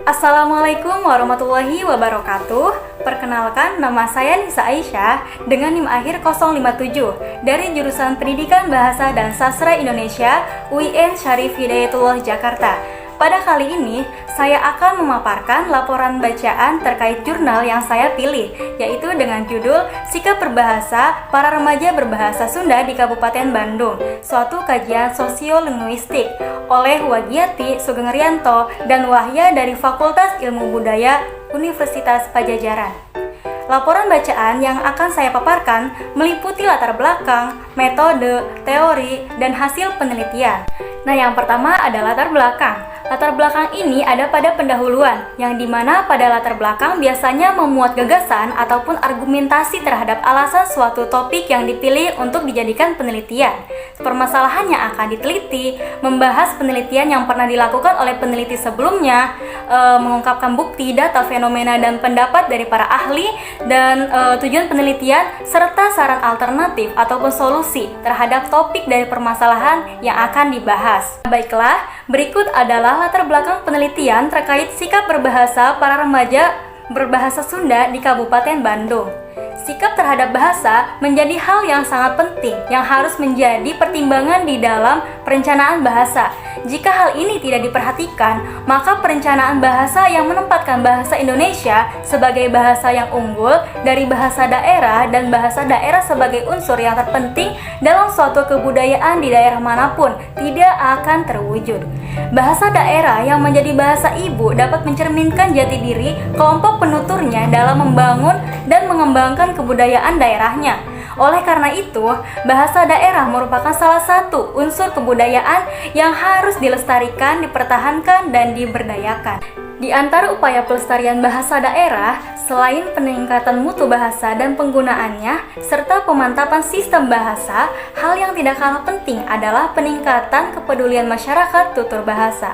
Assalamualaikum warahmatullahi wabarakatuh. Perkenalkan, nama saya Nisa Aisyah dengan NIM akhir 057 dari jurusan Pendidikan Bahasa dan Sastra Indonesia UIN Syarif Hidayatullah Jakarta. Pada kali ini, saya akan memaparkan laporan bacaan terkait jurnal yang saya pilih, yaitu dengan judul Sikap Berbahasa Para Remaja Berbahasa Sunda di Kabupaten Bandung, suatu kajian sosiolinguistik oleh Wagiati Sugeng Rianto dan Wahya dari Fakultas Ilmu Budaya Universitas Pajajaran. Laporan bacaan yang akan saya paparkan meliputi latar belakang, metode, teori, dan hasil penelitian. Nah, yang pertama ada latar belakang. Latar belakang ini ada pada pendahuluan, yang dimana pada latar belakang biasanya memuat gagasan ataupun argumentasi terhadap alasan suatu topik yang dipilih untuk dijadikan penelitian. Permasalahan yang akan diteliti, membahas penelitian yang pernah dilakukan oleh peneliti sebelumnya, mengungkapkan bukti, data, fenomena, dan pendapat dari para ahli, dan tujuan penelitian, serta saran alternatif ataupun solusi terhadap topik dari permasalahan yang akan dibahas. Baiklah, berikut adalah latar belakang penelitian terkait sikap berbahasa para remaja berbahasa Sunda di Kabupaten Bandung. Sikap terhadap bahasa menjadi hal yang sangat penting yang harus menjadi pertimbangan di dalam perencanaan bahasa. Jika hal ini tidak diperhatikan, maka perencanaan bahasa yang menempatkan bahasa Indonesia sebagai bahasa yang unggul dari bahasa daerah dan bahasa daerah sebagai unsur yang terpenting dalam suatu kebudayaan di daerah manapun tidak akan terwujud. Bahasa daerah yang menjadi bahasa ibu dapat mencerminkan jati diri kelompok penuturnya dalam membangun dan mengembangkan kebudayaan daerahnya. Oleh karena itu, bahasa daerah merupakan salah satu unsur kebudayaan yang harus dilestarikan, dipertahankan, dan diberdayakan. Di antara upaya pelestarian bahasa daerah, selain peningkatan mutu bahasa dan penggunaannya, serta pemantapan sistem bahasa, hal yang tidak kalah penting adalah peningkatan kepedulian masyarakat tutur bahasa.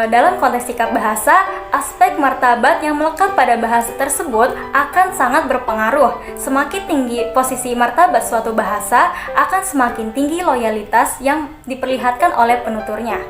Dalam konteks sikap bahasa, aspek martabat yang melekat pada bahasa tersebut akan sangat berpengaruh. Semakin tinggi posisi martabat suatu bahasa, akan semakin tinggi loyalitas yang diperlihatkan oleh penuturnya.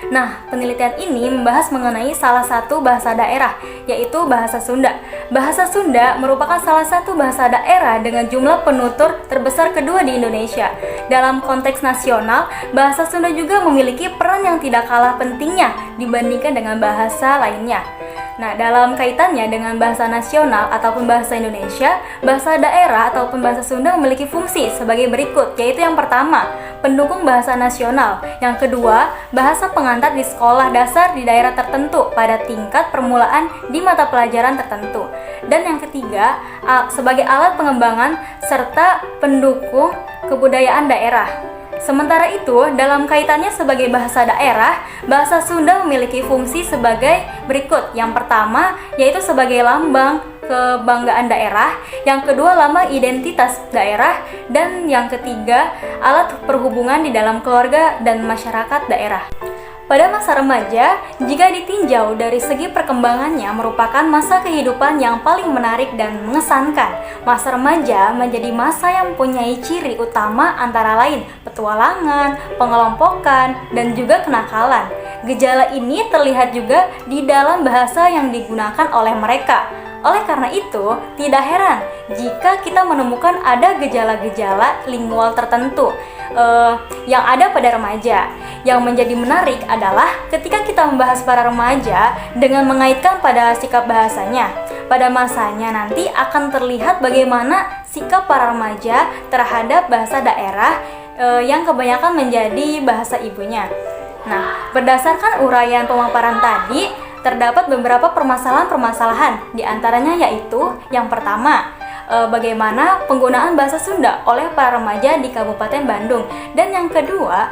Nah, penelitian ini membahas mengenai salah satu bahasa daerah, yaitu bahasa Sunda. Bahasa Sunda merupakan salah satu bahasa daerah dengan jumlah penutur terbesar kedua di Indonesia. Dalam konteks nasional, bahasa Sunda juga memiliki peran yang tidak kalah pentingnya dibandingkan dengan bahasa lainnya. Nah, dalam kaitannya dengan bahasa nasional ataupun bahasa Indonesia, bahasa daerah ataupun bahasa Sunda memiliki fungsi sebagai berikut, yaitu yang pertama, pendukung bahasa nasional. Yang kedua, bahasa pengantar di sekolah dasar di daerah tertentu pada tingkat permulaan di mata pelajaran tertentu. Dan yang ketiga, sebagai alat pengembangan serta pendukung kebudayaan daerah. Sementara itu, dalam kaitannya sebagai bahasa daerah, bahasa Sunda memiliki fungsi sebagai berikut. Yang pertama, yaitu sebagai lambang kebanggaan daerah. Yang kedua, lambang identitas daerah. Dan yang ketiga, alat perhubungan di dalam keluarga dan masyarakat daerah. Pada masa remaja, jika ditinjau dari segi perkembangannya merupakan masa kehidupan yang paling menarik dan mengesankan. Masa remaja menjadi masa yang mempunyai ciri utama antara lain petualangan, pengelompokan, dan juga kenakalan. Gejala ini terlihat juga di dalam bahasa yang digunakan oleh mereka. Oleh karena itu, tidak heran jika kita menemukan ada gejala-gejala lingual tertentu yang ada pada remaja. Yang menjadi menarik adalah ketika kita membahas para remaja dengan mengaitkan pada sikap bahasanya. Pada masanya nanti akan terlihat bagaimana sikap para remaja terhadap bahasa daerah yang kebanyakan menjadi bahasa ibunya. Nah, berdasarkan uraian pemaparan tadi, terdapat beberapa permasalahan-permasalahan, di antaranya yaitu yang pertama, bagaimana penggunaan bahasa Sunda oleh para remaja di Kabupaten Bandung. Dan yang kedua,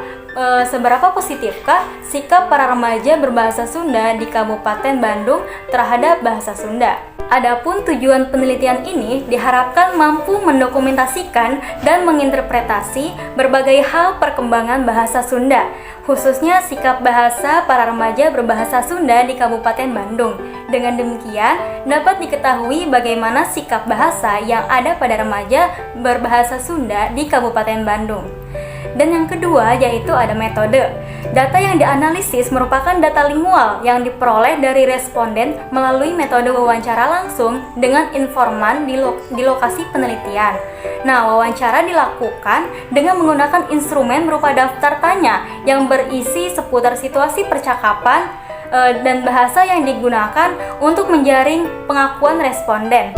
seberapa positifkah sikap para remaja berbahasa Sunda di Kabupaten Bandung terhadap bahasa Sunda. Adapun tujuan penelitian ini diharapkan mampu mendokumentasikan dan menginterpretasi berbagai hal perkembangan bahasa Sunda, khususnya sikap bahasa para remaja berbahasa Sunda di Kabupaten Bandung. Dengan demikian, dapat diketahui bagaimana sikap bahasa yang ada pada remaja berbahasa Sunda di Kabupaten Bandung. Dan yang kedua yaitu ada metode. Data yang dianalisis merupakan data lingual yang diperoleh dari responden melalui metode wawancara langsung dengan informan di lokasi penelitian. Nah, wawancara dilakukan dengan menggunakan instrumen berupa daftar tanya yang berisi seputar situasi percakapan dan bahasa yang digunakan untuk menjaring pengakuan responden.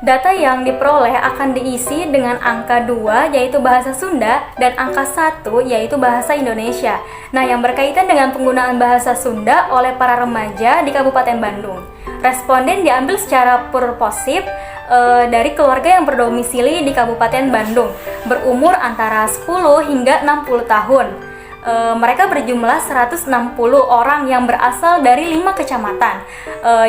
Data yang diperoleh akan diisi dengan angka 2 yaitu bahasa Sunda dan angka 1 yaitu bahasa Indonesia. Nah, yang berkaitan dengan penggunaan bahasa Sunda oleh para remaja di Kabupaten Bandung. Responden diambil secara purposif dari keluarga yang berdomisili di Kabupaten Bandung, berumur antara 10 hingga 60 tahun. Mereka berjumlah 160 orang yang berasal dari 5 kecamatan,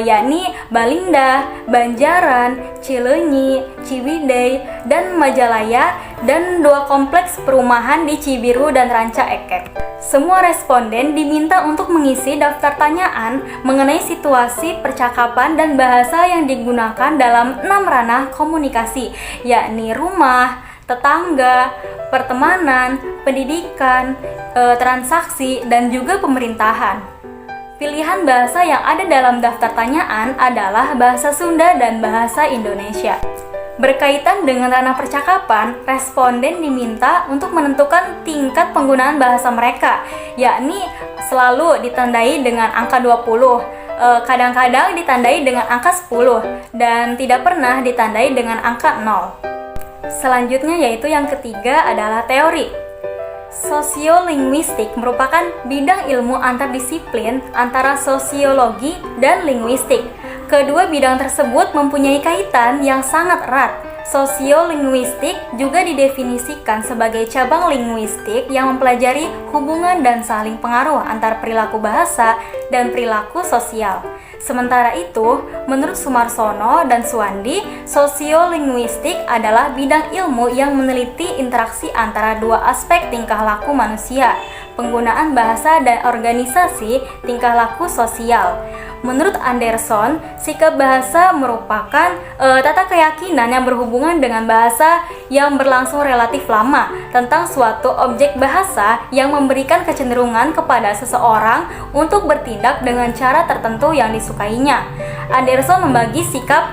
yakni Balinda, Banjaran, Cileunyi, Ciwidey, dan Majalaya, dan 2 kompleks perumahan di Cibiru dan Ranca Ekek. Semua responden diminta untuk mengisi daftar tanyaan mengenai situasi percakapan dan bahasa yang digunakan dalam 6 ranah komunikasi, yakni rumah, tetangga, pertemanan, pendidikan, transaksi, dan juga pemerintahan. Pilihan bahasa yang ada dalam daftar tanyaan adalah bahasa Sunda dan bahasa Indonesia. Berkaitan dengan ranah percakapan, responden diminta untuk menentukan tingkat penggunaan bahasa mereka, yakni selalu ditandai dengan angka 20, kadang-kadang ditandai dengan angka 10, dan tidak pernah ditandai dengan angka 0. Selanjutnya yaitu yang ketiga adalah teori. Sosiolinguistik merupakan bidang ilmu antardisiplin antara sosiologi dan linguistik. Kedua bidang tersebut mempunyai kaitan yang sangat erat. Sosiolinguistik juga didefinisikan sebagai cabang linguistik yang mempelajari hubungan dan saling pengaruh antar perilaku bahasa dan perilaku sosial. Sementara itu, menurut Sumarsono dan Suwandi, sosiolinguistik adalah bidang ilmu yang meneliti interaksi antara dua aspek tingkah laku manusia, penggunaan bahasa dan organisasi tingkah laku sosial. Menurut Anderson, sikap bahasa merupakan tata keyakinan yang berhubungan dengan bahasa yang berlangsung relatif lama tentang suatu objek bahasa yang memberikan kecenderungan kepada seseorang untuk bertindak dengan cara tertentu yang disukainya. Anderson membagi sikap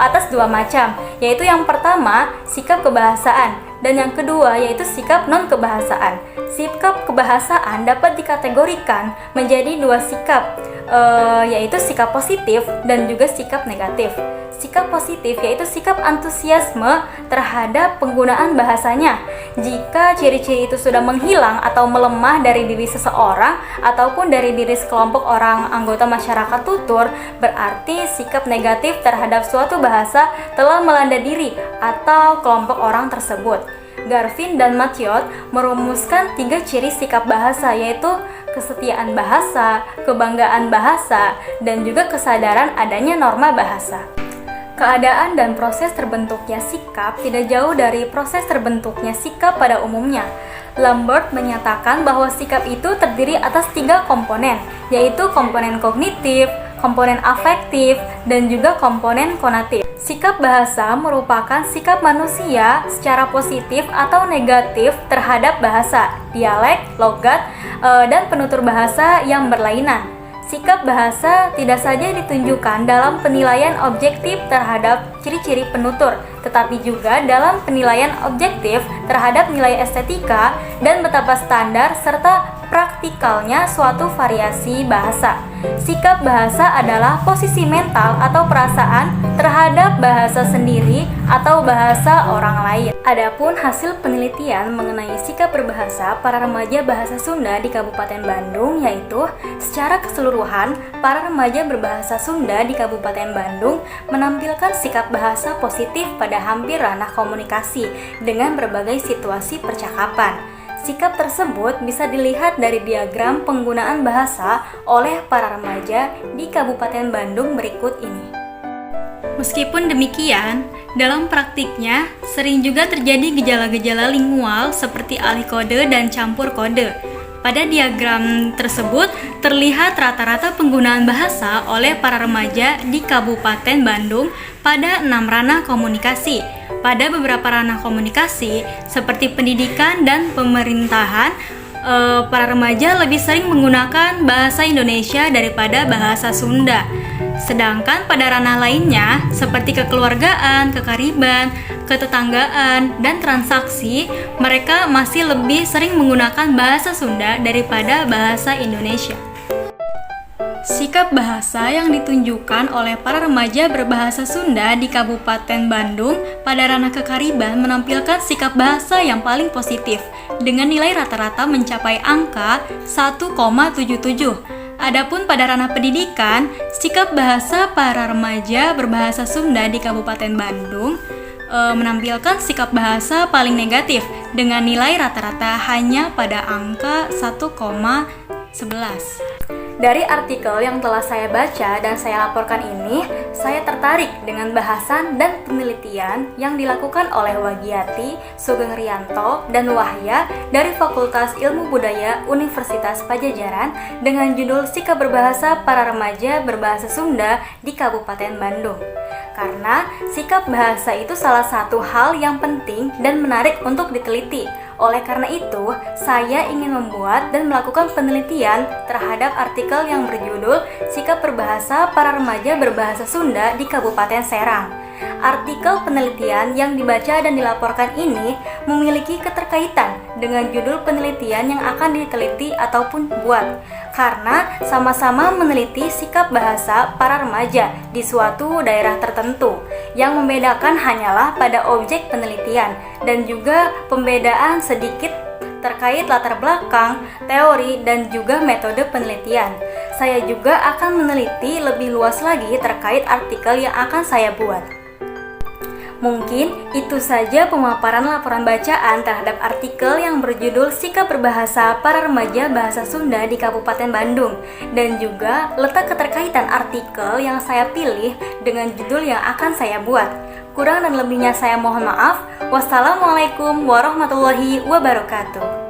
atas 2 macam, yaitu yang pertama, sikap kebahasaan, dan yang kedua yaitu sikap non-kebahasaan. Sikap kebahasaan dapat dikategorikan menjadi 2 sikap, yaitu sikap positif dan juga sikap negatif. Sikap positif yaitu sikap antusiasme terhadap penggunaan bahasanya. Jika ciri-ciri itu sudah menghilang atau melemah dari diri seseorang ataupun dari diri sekelompok orang anggota masyarakat tutur, berarti sikap negatif terhadap suatu bahasa telah melanda diri atau kelompok orang tersebut. Garvin dan Mathiot merumuskan 3 ciri sikap bahasa, yaitu kesetiaan bahasa, kebanggaan bahasa, dan juga kesadaran adanya norma bahasa. Keadaan dan proses terbentuknya sikap tidak jauh dari proses terbentuknya sikap pada umumnya. Lambert menyatakan bahwa sikap itu terdiri atas 3 komponen, yaitu komponen kognitif, komponen afektif, dan juga komponen konatif. Sikap bahasa merupakan sikap manusia secara positif atau negatif terhadap bahasa, dialek, logat, dan penutur bahasa yang berlainan. Sikap bahasa tidak saja ditunjukkan dalam penilaian objektif terhadap ciri-ciri penutur, tetapi juga dalam penilaian objektif terhadap nilai estetika dan betapa standar serta praktikalnya suatu variasi bahasa. Sikap bahasa adalah posisi mental atau perasaan terhadap bahasa sendiri atau bahasa orang lain. Adapun hasil penelitian mengenai sikap berbahasa para remaja bahasa Sunda di Kabupaten Bandung, yaitu secara keseluruhan para remaja berbahasa Sunda di Kabupaten Bandung menampilkan sikap bahasa positif pada hampir ranah komunikasi dengan berbagai situasi percakapan. Sikap tersebut bisa dilihat dari diagram penggunaan bahasa oleh para remaja di Kabupaten Bandung berikut ini. Meskipun demikian, dalam praktiknya sering juga terjadi gejala-gejala lingual seperti alih kode dan campur kode. Pada diagram tersebut terlihat rata-rata penggunaan bahasa oleh para remaja di Kabupaten Bandung pada 6 ranah komunikasi. pada beberapa ranah komunikasi seperti pendidikan dan pemerintahan, para remaja lebih sering menggunakan bahasa Indonesia daripada bahasa Sunda. Sedangkan pada ranah lainnya seperti kekeluargaan, kekariban, ketetanggaan, dan transaksi, mereka masih lebih sering menggunakan bahasa Sunda daripada bahasa Indonesia. Sikap bahasa yang ditunjukkan oleh para remaja berbahasa Sunda di Kabupaten Bandung pada ranah kekariban menampilkan sikap bahasa yang paling positif dengan nilai rata-rata mencapai angka 1,77. Adapun pada ranah pendidikan, sikap bahasa para remaja berbahasa Sunda di Kabupaten Bandung menampilkan sikap bahasa paling negatif dengan nilai rata-rata hanya pada angka 1,11. Dari artikel yang telah saya baca dan saya laporkan ini, saya tertarik dengan bahasan dan penelitian yang dilakukan oleh Wagiati, Sugeng Rianto, dan Wahya dari Fakultas Ilmu Budaya Universitas Padjadjaran dengan judul Sikap Berbahasa Para Remaja Berbahasa Sunda di Kabupaten Bandung. Karena sikap bahasa itu salah satu hal yang penting dan menarik untuk diteliti. Oleh karena itu, saya ingin membuat dan melakukan penelitian terhadap artikel yang berjudul Sikap Berbahasa Para Remaja Berbahasa Sunda di Kabupaten Serang. Artikel penelitian yang dibaca dan dilaporkan ini memiliki keterkaitan dengan judul penelitian yang akan diteliti ataupun buat, karena sama-sama meneliti sikap bahasa para remaja di suatu daerah tertentu. Yang membedakan hanyalah pada objek penelitian dan juga pembedaan sedikit terkait latar belakang, teori, dan juga metode penelitian. Saya juga akan meneliti lebih luas lagi terkait artikel yang akan saya buat. Mungkin itu saja pemaparan laporan bacaan terhadap artikel yang berjudul Sikap Berbahasa Para Remaja Bahasa Sunda di Kabupaten Bandung, dan juga letak keterkaitan artikel yang saya pilih dengan judul yang akan saya buat. Kurang dan lebihnya saya mohon maaf. Wassalamualaikum warahmatullahi wabarakatuh.